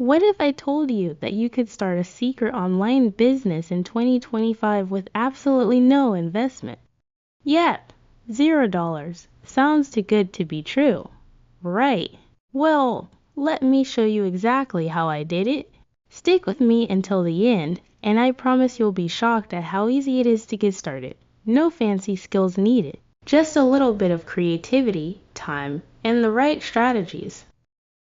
What if I told you that you could start a secret online business in 2025 with absolutely no investment? Yep, $0. Sounds too good to be true. Right. Well, let me show you exactly how I did it. Stick with me until the end, and I promise you'll be shocked at how easy it is to get started. No fancy skills needed, just a little bit of creativity, time, and the right strategies.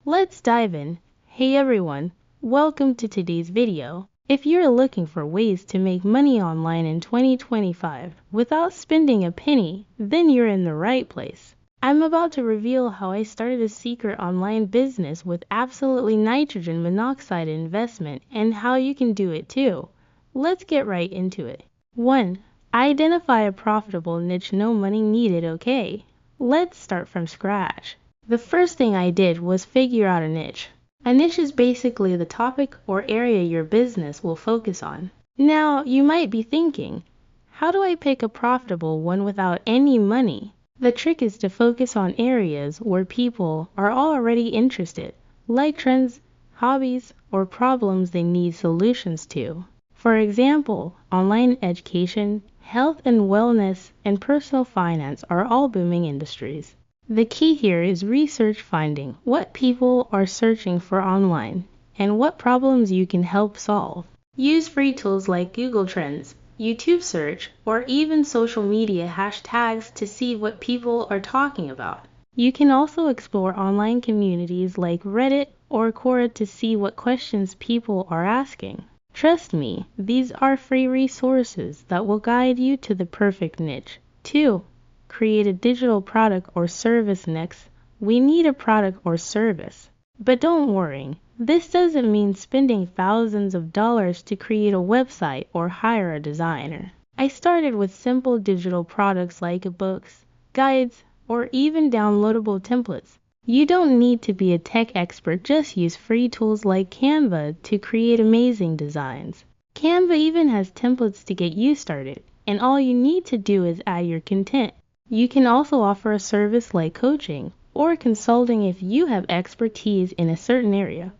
Let's dive in. Hey everyone, welcome to today's video. If you're looking for ways to make money online in 2025 without spending a penny, then you're in the right place. I'm about to reveal how I started a secret online business with absolutely nitrogen monoxide investment and how you can do it too. Let's get right into it. 1. Identify a profitable niche, no money needed, okay? Let's start from scratch. The first thing I did was figure out a niche. A niche is basically the topic or area your business will focus on. Now, you might be thinking, how do I pick a profitable one without any money? The trick is to focus on areas where people are already interested, like trends, hobbies, or problems they need solutions to. For example, online education, health and wellness, and personal finance are all booming industries. The key here is research, finding what people are searching for online and what problems you can help solve. Use free tools like Google Trends, YouTube search, or even social media hashtags to see what people are talking about. You can also explore online communities like Reddit or Quora to see what questions people are asking. Trust me, these are free resources that will guide you to the perfect niche. 2. Create a digital product or service. Next, we need a product or service. But don't worry, this doesn't mean spending thousands of dollars to create a website or hire a designer. I started with simple digital products like books, guides, or even downloadable templates. You don't need to be a tech expert, just use free tools like Canva to create amazing designs. Canva even has templates to get you started, and all you need to do is add your content. You can also offer a service like coaching or consulting if you have expertise in a certain area.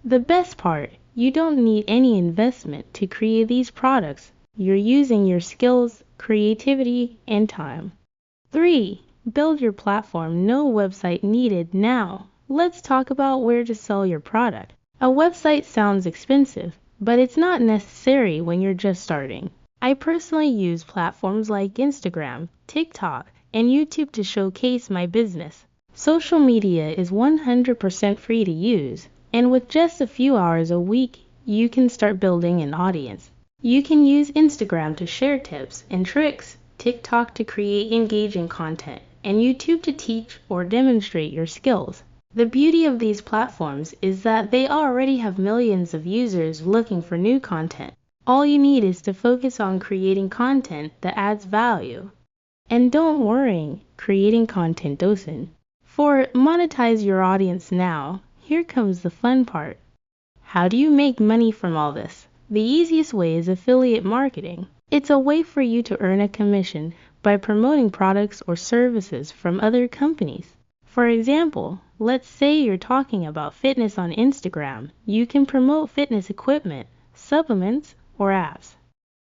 The best part, you don't need any investment to create these products. You're using your skills, creativity, and time. 3. Build your platform. No website needed. Now, let's talk about where to sell your product. A website sounds expensive, but it's not necessary when you're just starting. I personally use platforms like Instagram, TikTok, and YouTube to showcase my business. Social media is 100% free to use, and with just a few hours a week, you can start building an audience. You can use Instagram to share tips and tricks, TikTok to create engaging content, and YouTube to teach or demonstrate your skills. The beauty of these platforms is that they already have millions of users looking for new content. All you need is to focus on creating content that adds value. And don't worry, creating content doesn't. For monetize your audience now, here comes the fun part. How do you make money from all this? The easiest way is affiliate marketing. It's a way for you to earn a commission by promoting products or services from other companies. For example, let's say you're talking about fitness on Instagram. You can promote fitness equipment, supplements, or apps.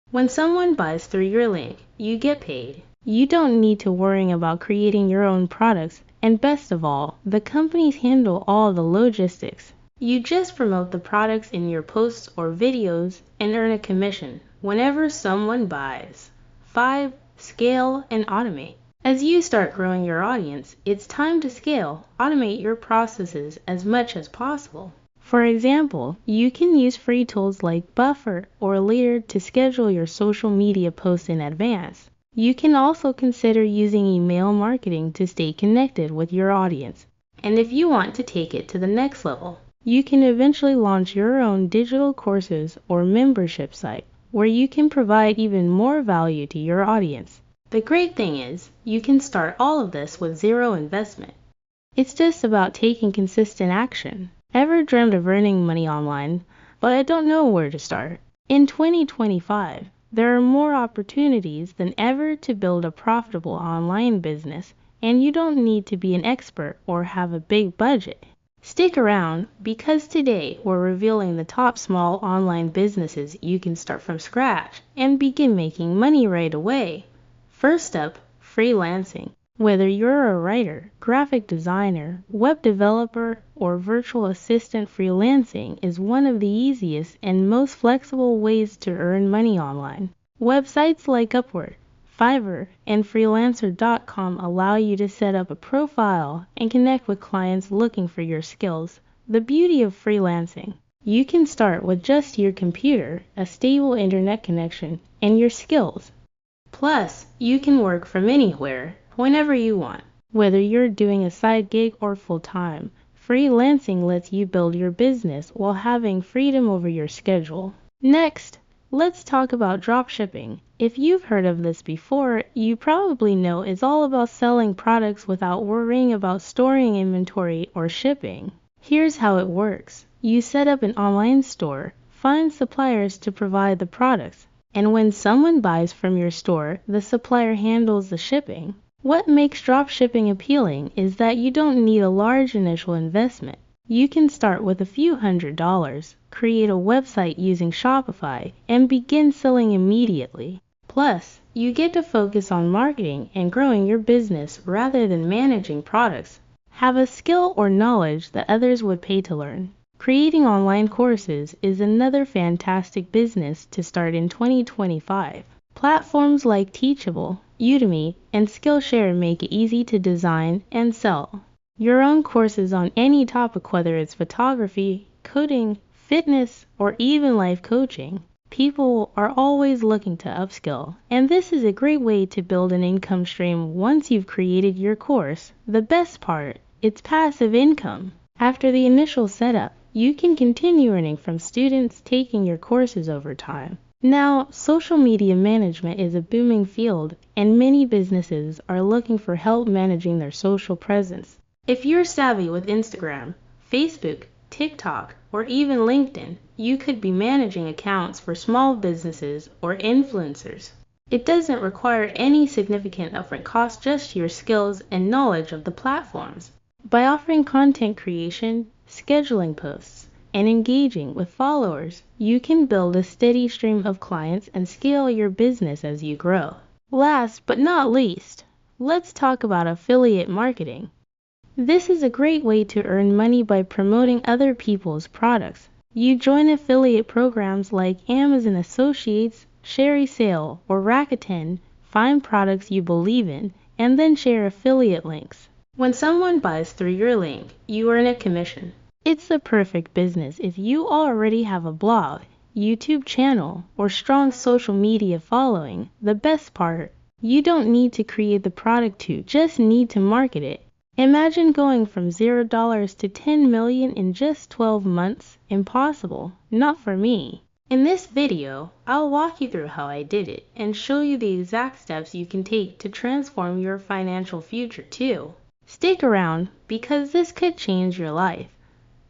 When someone buys through your link, you get paid. You don't need to worry about creating your own products, and best of all, the companies handle all the logistics. You just promote the products in your posts or videos and earn a commission whenever someone buys. 5. Scale and automate. As you start growing your audience, it's time to scale. Automate your processes as much as possible. For example, you can use free tools like Buffer or Leader to schedule your social media posts in advance. You can also consider using email marketing to stay connected with your audience. And if you want to take it to the next level, you can eventually launch your own digital courses or membership site where you can provide even more value to your audience. The great thing is, you can start all of this with zero investment. It's just about taking consistent action. Ever dreamed of earning money online, but I don't know where to start? In 2025, there are more opportunities than ever to build a profitable online business, and you don't need to be an expert or have a big budget. Stick around because today we're revealing the top small online businesses you can start from scratch and begin making money right away. First up, freelancing. Whether you're a writer, graphic designer, web developer, or virtual assistant, freelancing is one of the easiest and most flexible ways to earn money online. Websites like Upwork, Fiverr, and Freelancer.com allow you to set up a profile and connect with clients looking for your skills. The beauty of freelancing. You can start with just your computer, a stable internet connection, and your skills. Plus, you can work from anywhere, whenever you want. Whether you're doing a side gig or full-time, freelancing lets you build your business while having freedom over your schedule. Next, let's talk about dropshipping. If you've heard of this before, you probably know it's all about selling products without worrying about storing inventory or shipping. Here's how it works. You set up an online store, find suppliers to provide the products, and when someone buys from your store, the supplier handles the shipping. What makes dropshipping appealing is that you don't need a large initial investment. You can start with a few $100s, create a website using Shopify, and begin selling immediately. Plus, you get to focus on marketing and growing your business rather than managing products. Have a skill or knowledge that others would pay to learn. Creating online courses is another fantastic business to start in 2025. Platforms like Teachable, Udemy, and Skillshare make it easy to design and sell your own courses on any topic, whether it's photography, coding, fitness, or even life coaching. People are always looking to upskill, and this is a great way to build an income stream once you've created your course. The best part, it's passive income. After the initial setup, you can continue earning from students taking your courses over time. Now, social media management is a booming field, and many businesses are looking for help managing their social presence. If you're savvy with Instagram, Facebook, TikTok, or even LinkedIn, you could be managing accounts for small businesses or influencers. It doesn't require any significant upfront cost, just your skills and knowledge of the platforms. By offering content creation, scheduling posts, and engaging with followers, you can build a steady stream of clients and scale your business as you grow. Last but not least, let's talk about affiliate marketing. This is a great way to earn money by promoting other people's products. You join affiliate programs like Amazon Associates, ShareASale, or Rakuten, find products you believe in, and then share affiliate links. When someone buys through your link, you earn a commission. It's the perfect business if you already have a blog, YouTube channel, or strong social media following. The best part, you don't need to create the product, you just need to market it. Imagine going from $0 to 10 million in just 12 months. Impossible. Not for me. In this video, I'll walk you through how I did it and show you the exact steps you can take to transform your financial future too. Stick around because this could change your life.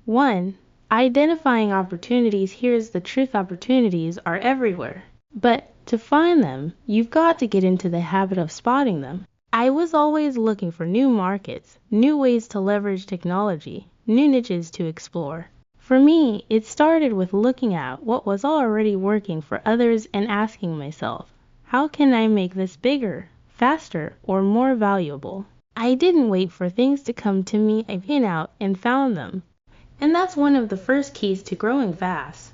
1. Identifying opportunities. Here's the truth: opportunities are everywhere. But to find them, you've got to get into the habit of spotting them. I was always looking for new markets, new ways to leverage technology, new niches to explore. For me, it started with looking at what was already working for others and asking myself, how can I make this bigger, faster, or more valuable? I didn't wait for things to come to me. I went out and found them. And that's one of the first keys to growing fast.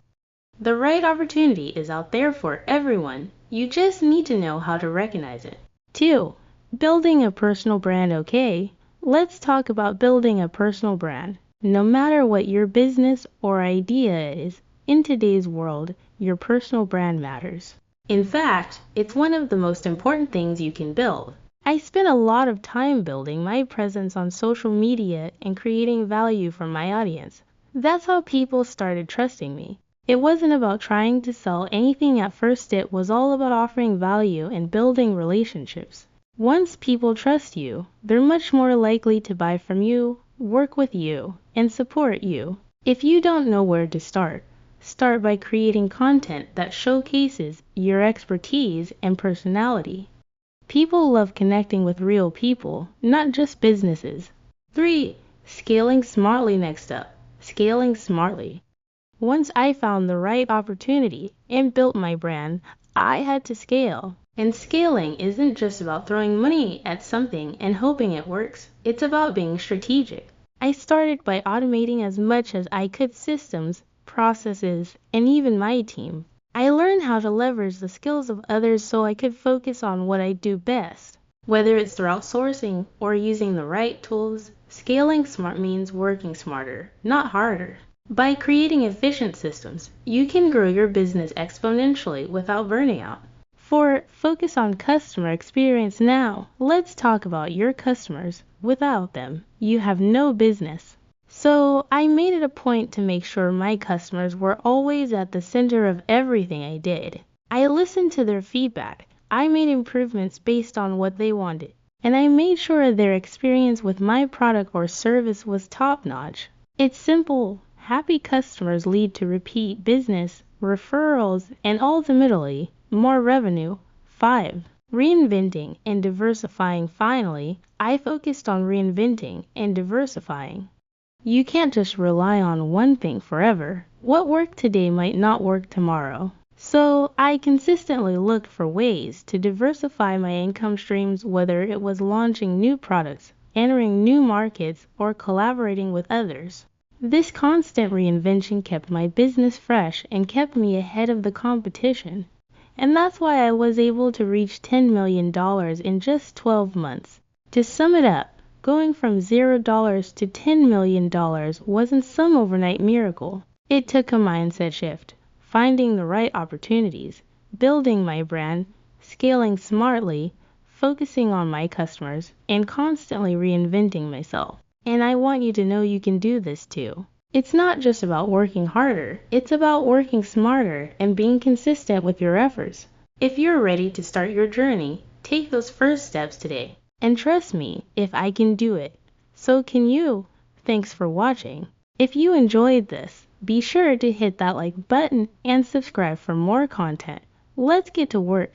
The right opportunity is out there for everyone. You just need to know how to recognize it. 2. Building a personal brand. Okay, let's talk about building a personal brand. No matter what your business or idea is, in today's world, your personal brand matters. In fact, it's one of the most important things you can build. I spent a lot of time building my presence on social media and creating value for my audience. That's how people started trusting me. It wasn't about trying to sell anything at first, it was all about offering value and building relationships. Once people trust you, they're much more likely to buy from you, work with you, and support you. If you don't know where to start by creating content that showcases your expertise and personality. People love connecting with real people, not just businesses. 3. Scaling smartly next up. Scaling smartly. Once I found the right opportunity and built my brand, I had to scale. And scaling isn't just about throwing money at something and hoping it works. It's about being strategic. I started by automating as much as I could systems, processes, and even my team. I learned how to leverage the skills of others so I could focus on what I do best. Whether it's through outsourcing or using the right tools, scaling smart means working smarter, not harder. By creating efficient systems, you can grow your business exponentially without burning out. For focus on customer experience now, let's talk about your customers. Without them, you have no business. So I made it a point to make sure my customers were always at the center of everything I did. I listened to their feedback. I made improvements based on what they wanted, and I made sure their experience with my product or service was top-notch. It's simple. Happy customers lead to repeat business, referrals, and ultimately, more revenue. 5. Reinventing and diversifying. Finally, I focused on reinventing and diversifying. You can't just rely on one thing forever. What worked today might not work tomorrow. So I consistently looked for ways to diversify my income streams, whether it was launching new products, entering new markets, or collaborating with others. This constant reinvention kept my business fresh and kept me ahead of the competition. And that's why I was able to reach $10 million in just 12 months. To sum it up, going from $0 to $10 million wasn't some overnight miracle. It took a mindset shift, finding the right opportunities, building my brand, scaling smartly, focusing on my customers, and constantly reinventing myself. And I want you to know you can do this too. It's not just about working harder, it's about working smarter and being consistent with your efforts. If you're ready to start your journey, take those first steps today. And trust me, if I can do it, so can you. Thanks for watching. If you enjoyed this, be sure to hit that like button and subscribe for more content. Let's get to work.